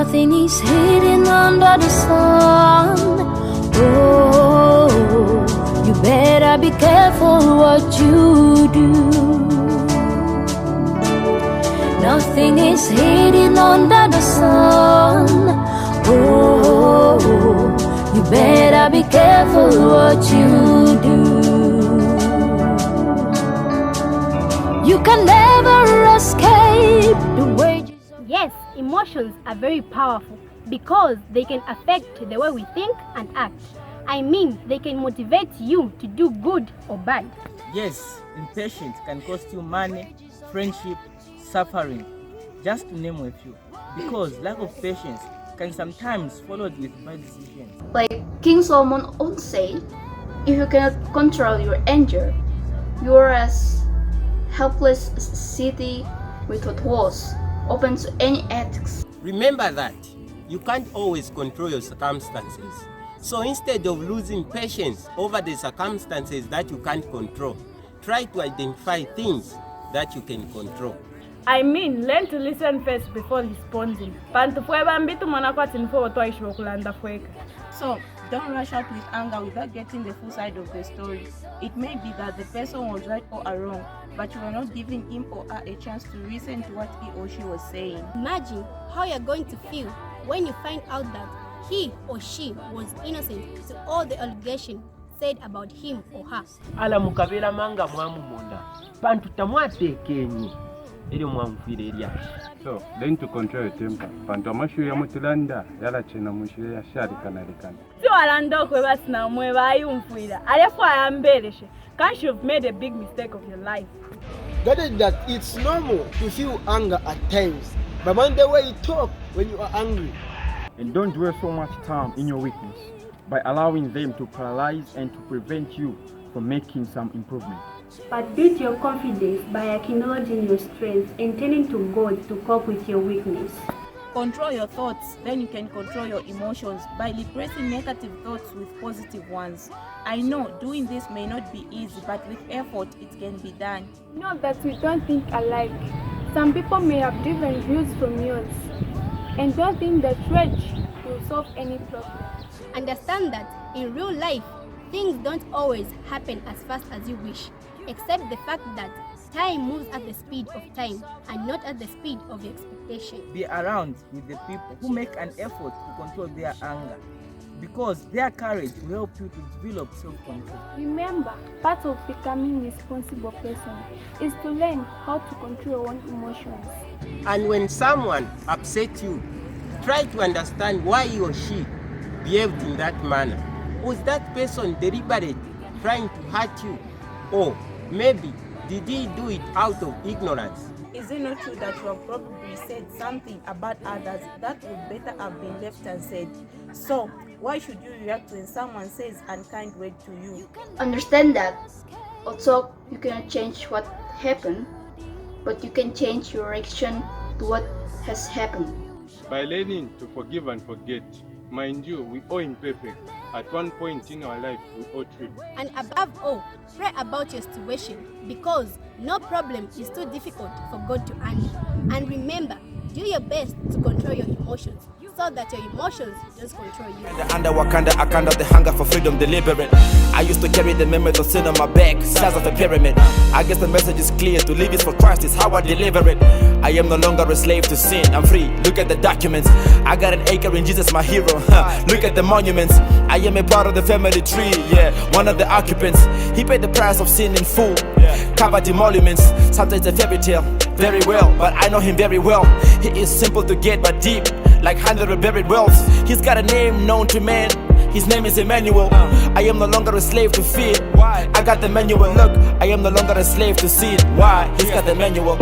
Nothing is hidden under the sun. Oh, you better be careful what you do. Nothing is hidden under the sun. Oh, you better be careful what you do. You can never escape the wages of... Yes, emotions are very powerful because they can affect the way we think and act. I mean, they can motivate you to do good or bad. Yes, impatience can cost you money, friendship, suffering, just to name a few. Because lack of patience can sometimes followed with bad decisions. Like King Solomon once said, if you cannot control your anger, you are as helpless as a city without walls, open to any attacks. Remember that you can't always control your circumstances. So instead of losing patience over the circumstances that you can't control, try to identify things that you can control. I mean, learn to listen first before responding. So, don't rush out with anger without getting the full side of the story. It may be that the person was right or wrong, but you are not giving him or her a chance to listen to what he or she was saying. Imagine how you're going to feel when you find out that he or she was innocent to all the allegations said about him or her. Ala mukabela manga mwamu munda. Bantu tamwatekenyi. Ili mwamfire elia. So, learn to control your temper. Bantu amashu ya mutulanda yala chena mushu ya shari kanalikana. So alando kwe basi na mwewa ayumfuira. Alefu ayambeleshe. Can't you have made a big mistake of your life? Get it that it's normal to feel anger at times, but mind the way you talk when you are angry. And don't waste so much time in your weakness by allowing them to paralyze and to prevent you from making some improvement. But build your confidence by acknowledging your strengths and turning to God to cope with your weakness. Control your thoughts, then you can control your emotions by replacing negative thoughts with positive ones. I know doing this may not be easy, but with effort it can be done. Know that we don't think alike. Some people may have different views from yours, and don't think that rage will solve any problem. Understand that in real life, things don't always happen as fast as you wish, except the fact that time moves at the speed of time and not at the speed of your expectation. Be around with the people who make an effort to control their anger, because their courage will help you to develop self-control. Remember, part of becoming a responsible person is to learn how to control your own emotions. And when someone upsets you, try to understand why he or she behaved in that manner. Was that person deliberate, trying to hurt you? Or maybe did he do it out of ignorance? Is it not true that you have probably said something about others that would better have been left unsaid? So, why should you react when someone says unkind word to you? Understand that, although you cannot change what happened, but you can change your reaction to what has happened. By learning to forgive and forget, mind you, we all imperfect. At one point in our life, we all trip. And above all, pray about your situation, because no problem is too difficult for God to handle. And remember, do your best to control your emotions, so that your emotions just control you. Under Wakanda, I kind of the hunger for freedom deliberate. I used to carry the memories of sin on my back, size of a pyramid. I guess the message is clear, to live is for Christ is how I deliver it. I am no longer a slave to sin, I'm free, look at the documents. I got an acre in Jesus, my hero, look at the monuments. I am a part of the family tree, yeah, one of the occupants. He paid the price of sin in full, covered the monuments. Sometimes a fairy tale, very well, but I know him very well. He is simple to get but deep, like 100 buried wells. He's got a name known to man, his name is Emmanuel. I am no longer a slave to fear. I got the manual. Look, I am no longer a slave to sin. Why? He's got the manual.